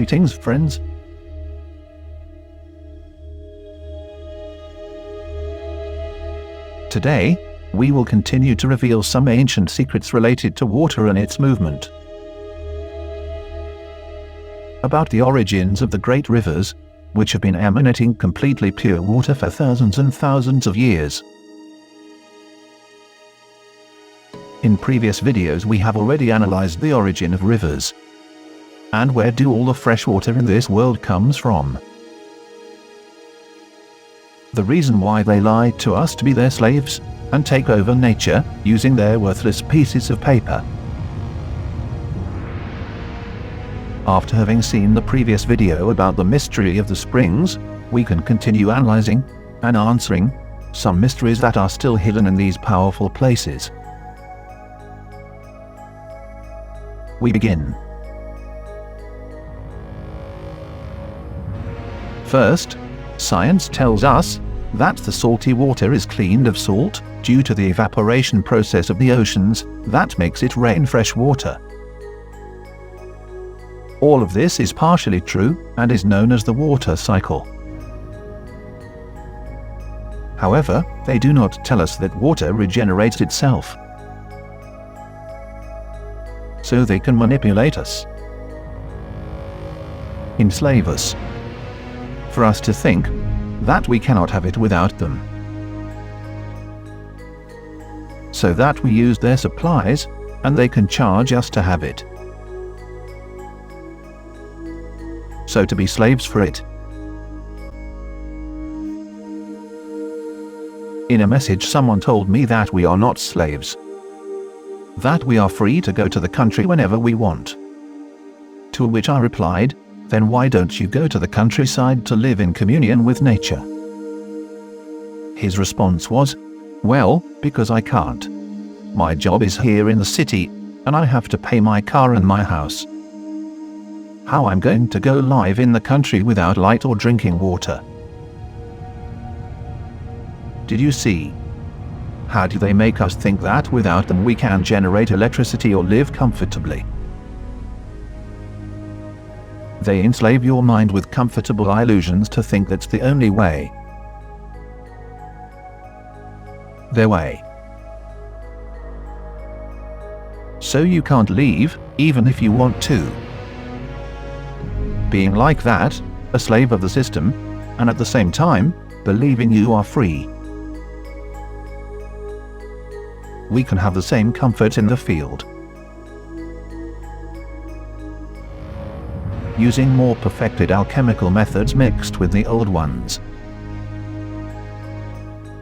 Greetings, friends. Today, we will continue to reveal some ancient secrets related to water and its movement. About the origins of the great rivers, which have been emanating completely pure water for thousands and thousands of years. In previous videos we have already analyzed the origin of rivers. And where do all the fresh water in this world comes from? The reason why they lied to us to be their slaves and take over nature using their worthless pieces of paper. After having seen the previous video about the mystery of the springs, we can continue analyzing and answering some mysteries that are still hidden in these powerful places. We begin. First, science tells us that the salty water is cleaned of salt due to the evaporation process of the oceans that makes it rain fresh water. All of this is partially true and is known as the water cycle. However, they do not tell us that water regenerates itself. So they can manipulate us, enslave us, for us to think that we cannot have it without them, so that we use their supplies and they can charge us to have it, so to be slaves for it. In a message someone told me that we are not slaves, that we are free to go to the country whenever we want. To which I replied, then why don't you go to the countryside to live in communion with nature? His response was, well, because I can't. My job is here in the city, and I have to pay my car and my house. How I'm going to go live in the country without light or drinking water? Did you see? How do they make us think that without them we can generate electricity or live comfortably? They enslave your mind with comfortable illusions to think that's the only way. Their way. So you can't leave, even if you want to. Being like that, a slave of the system, and at the same time, believing you are free. We can have the same comfort in the field, using more perfected alchemical methods mixed with the old ones.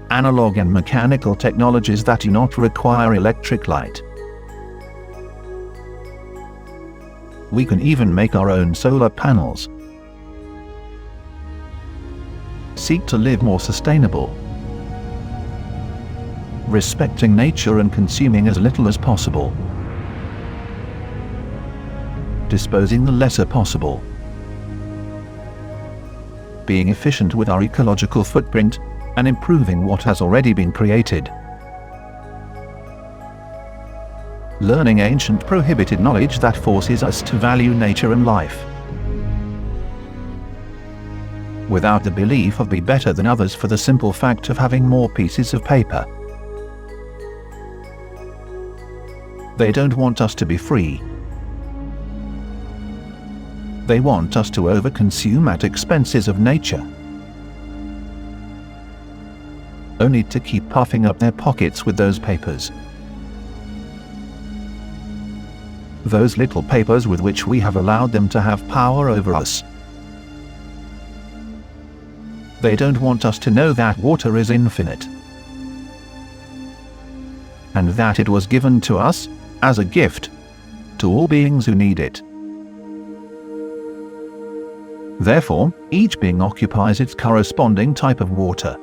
Analog and mechanical technologies that do not require electric light. We can even make our own solar panels. Seek to live more sustainable, respecting nature and consuming as little as possible, disposing the lesser possible, being efficient with our ecological footprint, and improving what has already been created. Learning ancient prohibited knowledge that forces us to value nature and life, without the belief of being better than others for the simple fact of having more pieces of paper. They don't want us to be free. They want us to overconsume at expenses of nature, only to keep puffing up their pockets with those papers. Those little papers with which we have allowed them to have power over us. They don't want us to know that water is infinite, and that it was given to us as a gift to all beings who need it. Therefore, each being occupies its corresponding type of water.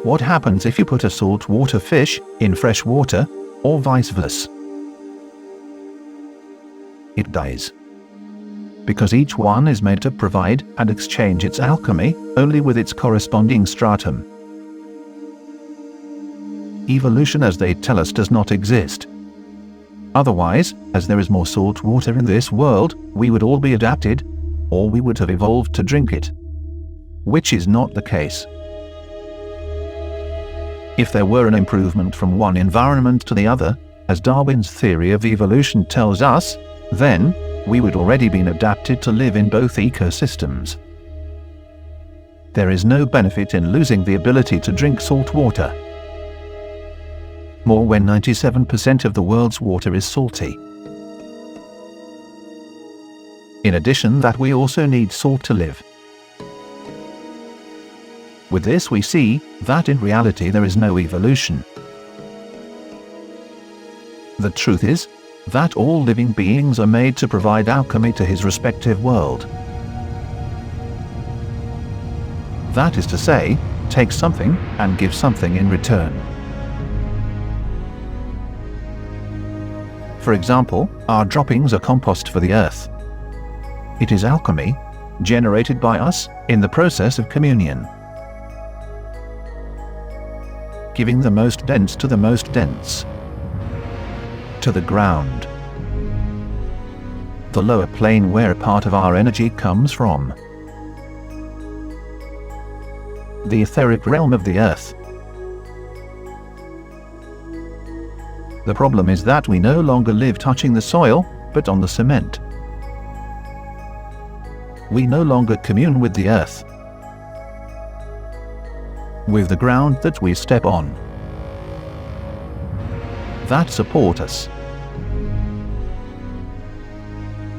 What happens if you put a saltwater fish in fresh water, or vice versa? It dies. Because each one is made to provide and exchange its alchemy only with its corresponding stratum. Evolution, as they tell us, does not exist. Otherwise, as there is more salt water in this world, we would all be adapted, or we would have evolved to drink it. Which is not the case. If there were an improvement from one environment to the other, as Darwin's theory of evolution tells us, then we would already been adapted to live in both ecosystems. There is no benefit in losing the ability to drink salt water. More when 97% of the world's water is salty. In addition that we also need salt to live. With this we see that in reality there is no evolution. The truth is that all living beings are made to provide alchemy to his respective world. That is to say, take something and give something in return. For example, our droppings are compost for the earth. It is alchemy, generated by us in the process of communion. Giving the most dense to the most dense. To the ground. The lower plane where a part of our energy comes from. The etheric realm of the earth. The problem is that we no longer live touching the soil, but on the cement. We no longer commune with the earth, with the ground that we step on, that support us.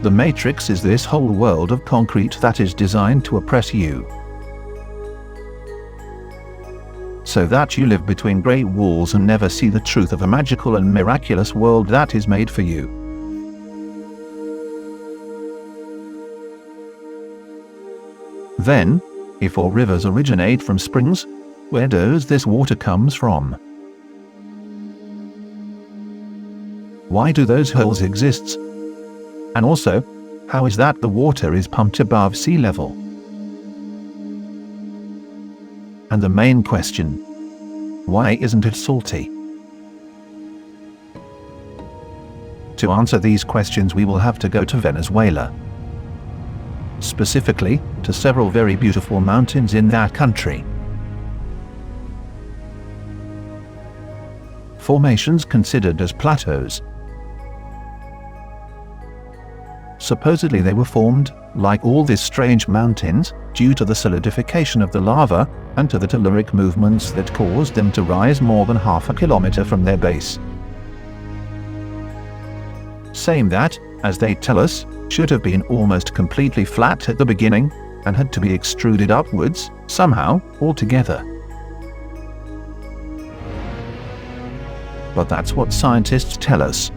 The matrix is this whole world of concrete that is designed to oppress you, so that you live between grey walls and never see the truth of a magical and miraculous world that is made for you. Then, if all rivers originate from springs, where does this water comes from? Why do those holes exist? And also, how is that the water is pumped above sea level? And the main question, why isn't it salty? To answer these questions we will have to go to Venezuela. Specifically, to several very beautiful mountains in that country. Formations considered as plateaus. Supposedly they were formed, like all these strange mountains, due to the solidification of the lava and to the telluric movements that caused them to rise more than half a kilometer from their base. Same that, as they tell us, should have been almost completely flat at the beginning and had to be extruded upwards, somehow, altogether. But that's what scientists tell us.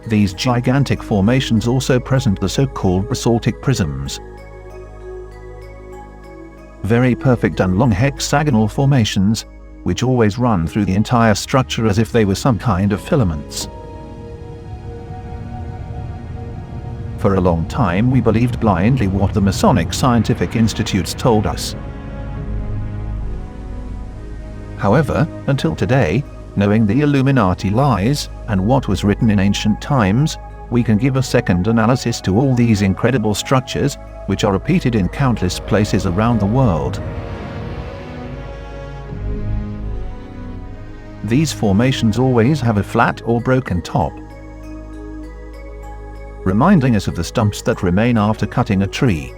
These gigantic formations also present the so-called basaltic prisms. Very perfect and long hexagonal formations, which always run through the entire structure as if they were some kind of filaments. For a long time we believed blindly what the Masonic scientific institutes told us. However, until today, knowing the Illuminati lies and what was written in ancient times, we can give a second analysis to all these incredible structures, which are repeated in countless places around the world. These formations always have a flat or broken top, reminding us of the stumps that remain after cutting a tree.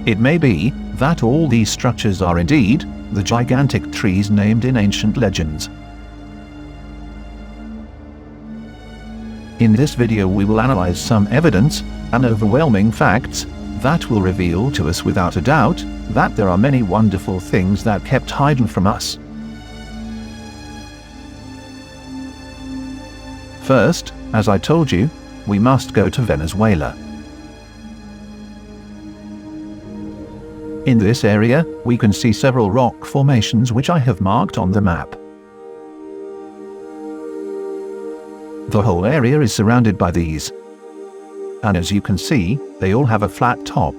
It may be that all these structures are indeed the gigantic trees named in ancient legends. In this video we will analyze some evidence and overwhelming facts that will reveal to us without a doubt that there are many wonderful things that kept hidden from us. First, as I told you, we must go to Venezuela. In this area, we can see several rock formations which I have marked on the map. The whole area is surrounded by these. And as you can see, they all have a flat top.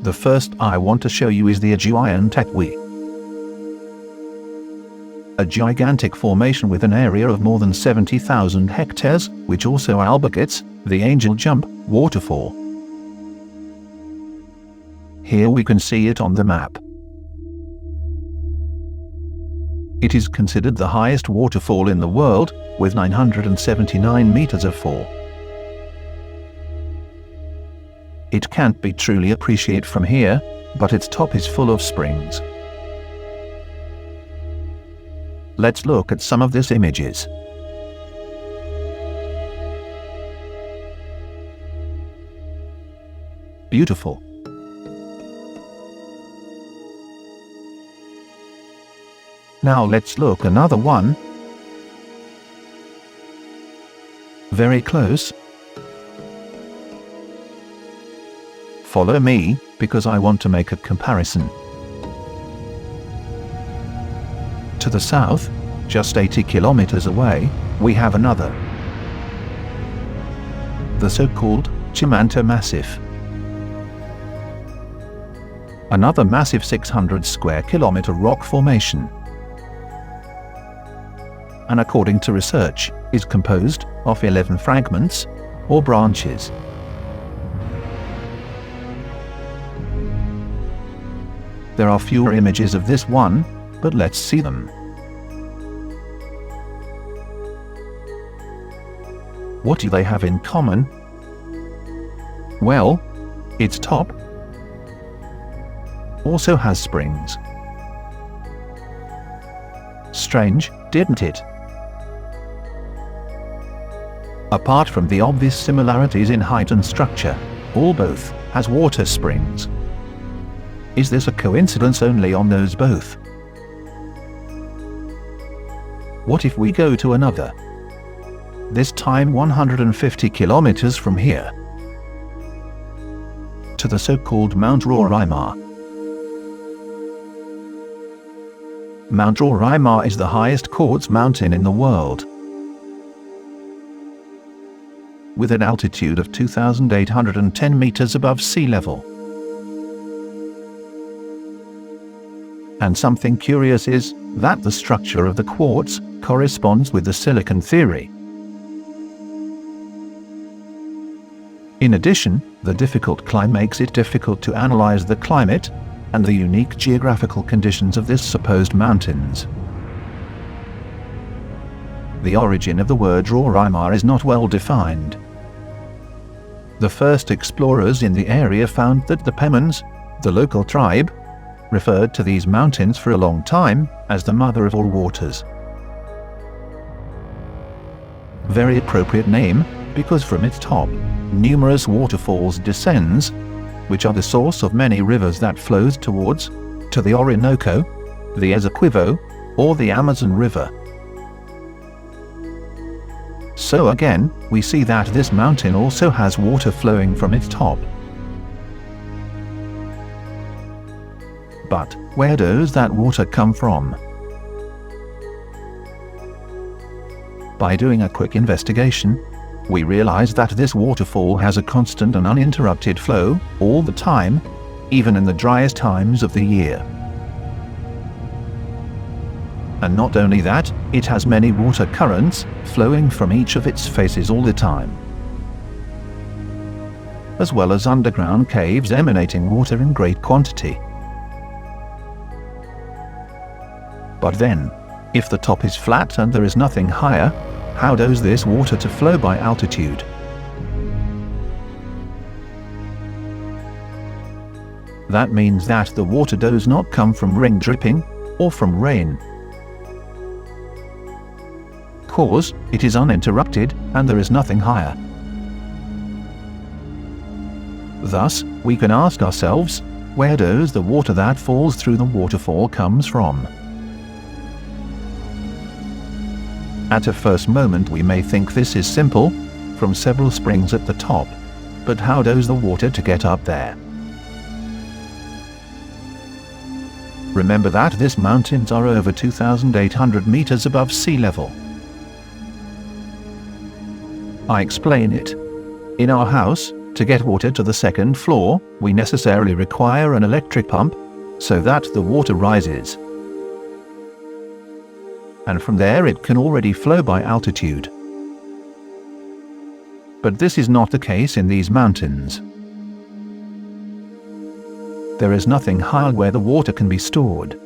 The first I want to show you is the giant tepuis. A gigantic formation with an area of more than 70,000 hectares, which also albergates the Angel Jump waterfall. Here we can see it on the map. It is considered the highest waterfall in the world, with 979 meters of fall. It can't be truly appreciated from here, but its top is full of springs. Let's look at some of these images. Beautiful. Now let's look another one. Very close. Follow me, because I want to make a comparison. To the south, just 80 kilometers away, we have another. The so-called Chimanta Massif. Another massive 600 square kilometer rock formation. And according to research, is composed of 11 fragments or branches. There are fewer images of this one, but let's see them. What do they have in common? Well, its top also has springs. Strange, didn't it? Apart from the obvious similarities in height and structure, both has water springs. Is this a coincidence only on those both? What if we go to another? This time 150 kilometers from here. To the so-called Mount Roraima. Mount Roraima is the highest quartz mountain in the world. With an altitude of 2,810 meters above sea level. And something curious is that the structure of the quartz corresponds with the silicon theory. In addition, the difficult climb makes it difficult to analyze the climate and the unique geographical conditions of this supposed mountains. The origin of the word Roraima is not well defined. The first explorers in the area found that the Pemons, the local tribe, referred to these mountains for a long time as the mother of all waters. Very appropriate name, because from its top, numerous waterfalls descends, which are the source of many rivers that flows to the Orinoco, the Essequibo, or the Amazon River. So again, we see that this mountain also has water flowing from its top. But where does that water come from? By doing a quick investigation, we realize that this waterfall has a constant and uninterrupted flow all the time, even in the driest times of the year. And not only that, it has many water currents flowing from each of its faces all the time, as well as underground caves emanating water in great quantity. But then, if the top is flat and there is nothing higher, how does this water to flow by altitude? That means that the water does not come from rain dripping or from rain. Cause it is uninterrupted and there is nothing higher. Thus, we can ask ourselves, where does the water that falls through the waterfall comes from? At a first moment we may think this is simple, from several springs at the top, but how does the water to get up there? Remember that these mountains are over 2,800 meters above sea level. I explain it. In our house, To get water to the second floor, we necessarily require an electric pump, so that the water rises. And from there it can already flow by altitude. But this is not the case in these mountains. There is nothing higher where the water can be stored.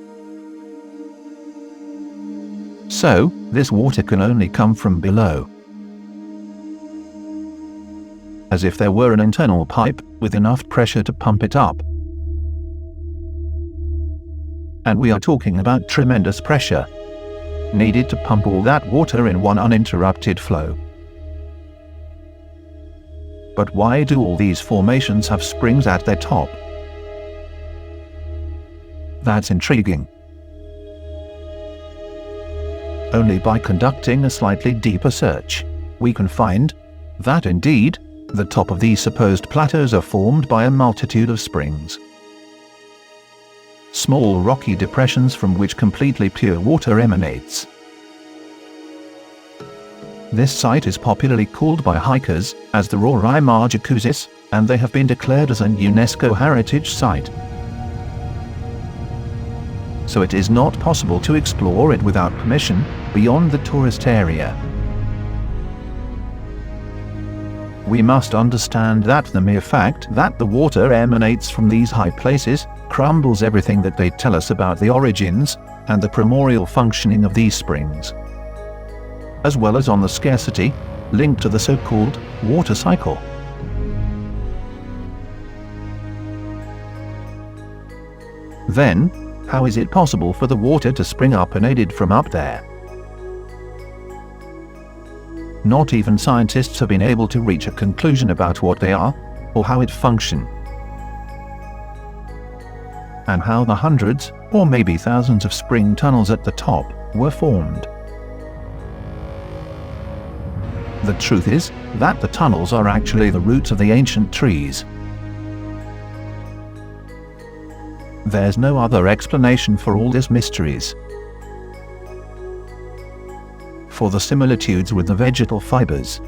So, this water can only come from below. As if there were an internal pipe with enough pressure to pump it up. And we are talking about tremendous pressure needed to pump all that water in one uninterrupted flow. But why do all these formations have springs at their top? That's intriguing. Only by conducting a slightly deeper search, we can find that indeed, the top of these supposed plateaus are formed by a multitude of springs. Small rocky depressions from which completely pure water emanates. This site is popularly called by hikers as the Rorai Marjacusis, and they have been declared as a UNESCO Heritage Site. So it is not possible to explore it without permission beyond the tourist area. We must understand that the mere fact that the water emanates from these high places crumbles everything that they tell us about the origins and the primordial functioning of these springs, as well as on the scarcity linked to the so-called water cycle. Then, how is it possible for the water to spring up unaided from up there? Not even scientists have been able to reach a conclusion about what they are, or how it function, and how the hundreds, or maybe thousands of spring tunnels at the top were formed. The truth is that the tunnels are actually the roots of the ancient trees. There's no other explanation for all these mysteries. For the similitudes with the vegetal fibers.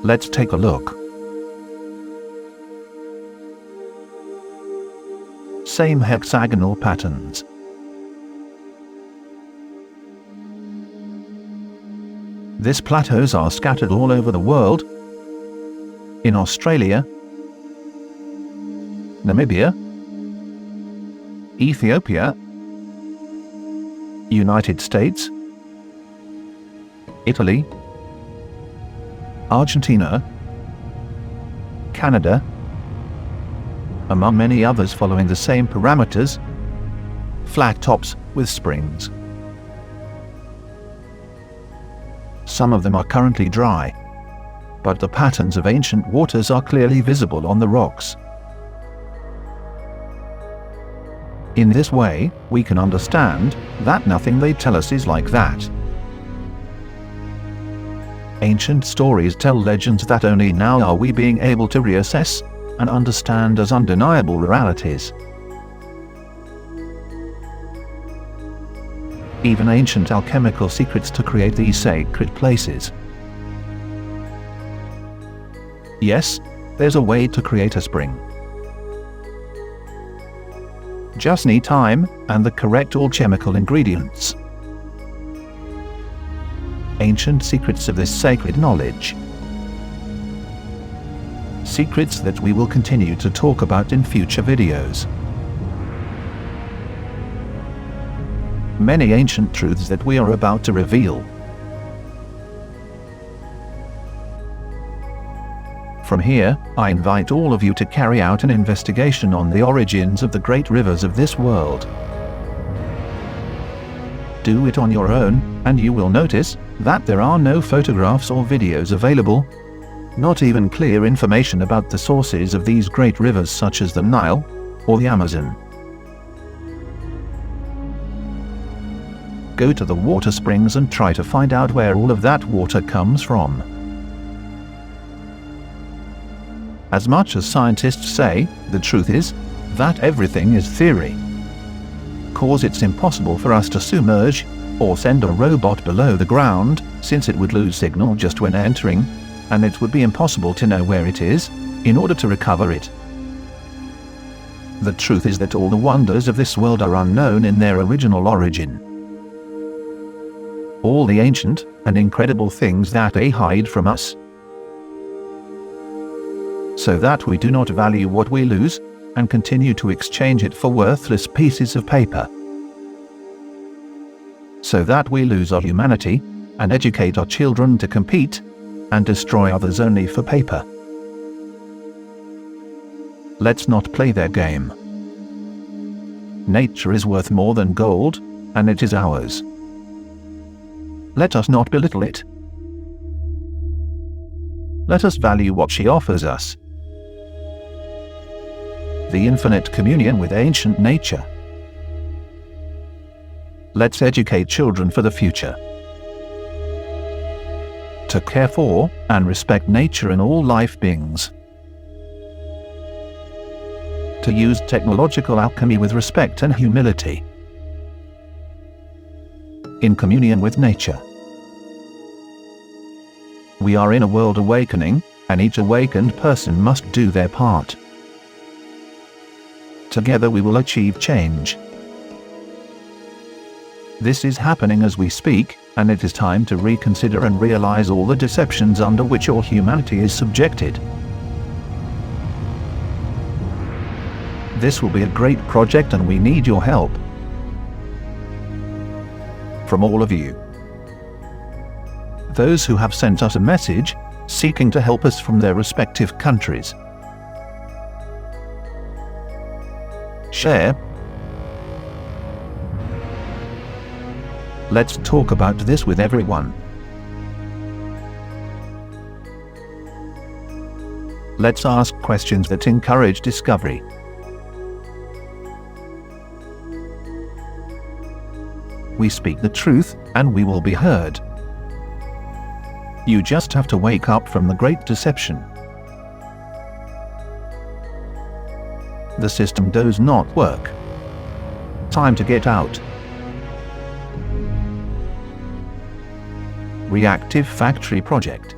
Let's take a look. Same hexagonal patterns. These plateaus are scattered all over the world. In Australia, Namibia, Ethiopia, United States, Italy, Argentina, Canada, among many others following the same parameters, flat tops with springs. Some of them are currently dry, but the patterns of ancient waters are clearly visible on the rocks. In this way, we can understand that nothing they tell us is like that. Ancient stories tell legends that only now are we being able to reassess and understand as undeniable realities. Even ancient alchemical secrets to create these sacred places. Yes, there's a way to create a spring. Just need time and the correct alchemical ingredients. Ancient secrets of this sacred knowledge. Secrets that we will continue to talk about in future videos. Many ancient truths that we are about to reveal. From here, I invite all of you to carry out an investigation on the origins of the great rivers of this world. Do it on your own, and you will notice that there are no photographs or videos available, not even clear information about the sources of these great rivers such as the Nile or the Amazon. Go to the water springs and try to find out where all of that water comes from. As much as scientists say, the truth is that everything is theory. Cause it's impossible for us to submerge or send a robot below the ground, since it would lose signal just when entering, and it would be impossible to know where it is, in order to recover it. The truth is that all the wonders of this world are unknown in their original origin. All the ancient and incredible things that they hide from us, so that we do not value what we lose, and continue to exchange it for worthless pieces of paper, so that we lose our humanity, and educate our children to compete, and destroy others only for paper. Let's not play their game. Nature is worth more than gold, and it is ours. Let us not belittle it. Let us value what she offers us. The infinite communion with ancient nature. Let's educate children for the future, to care for and respect nature and all life beings, to use technological alchemy with respect and humility, in communion with nature. We are in a world awakening, and each awakened person must do their part. Together we will achieve change. This is happening as we speak, and it is time to reconsider and realize all the deceptions under which all humanity is subjected. This will be a great project, and we need your help. From all of you. Those who have sent us a message, seeking to help us from their respective countries. Share. Let's talk about this with everyone. Let's ask questions that encourage discovery. We speak the truth, and we will be heard. You just have to wake up from the great deception. The system does not work. Time to get out. Reactive Factory Project.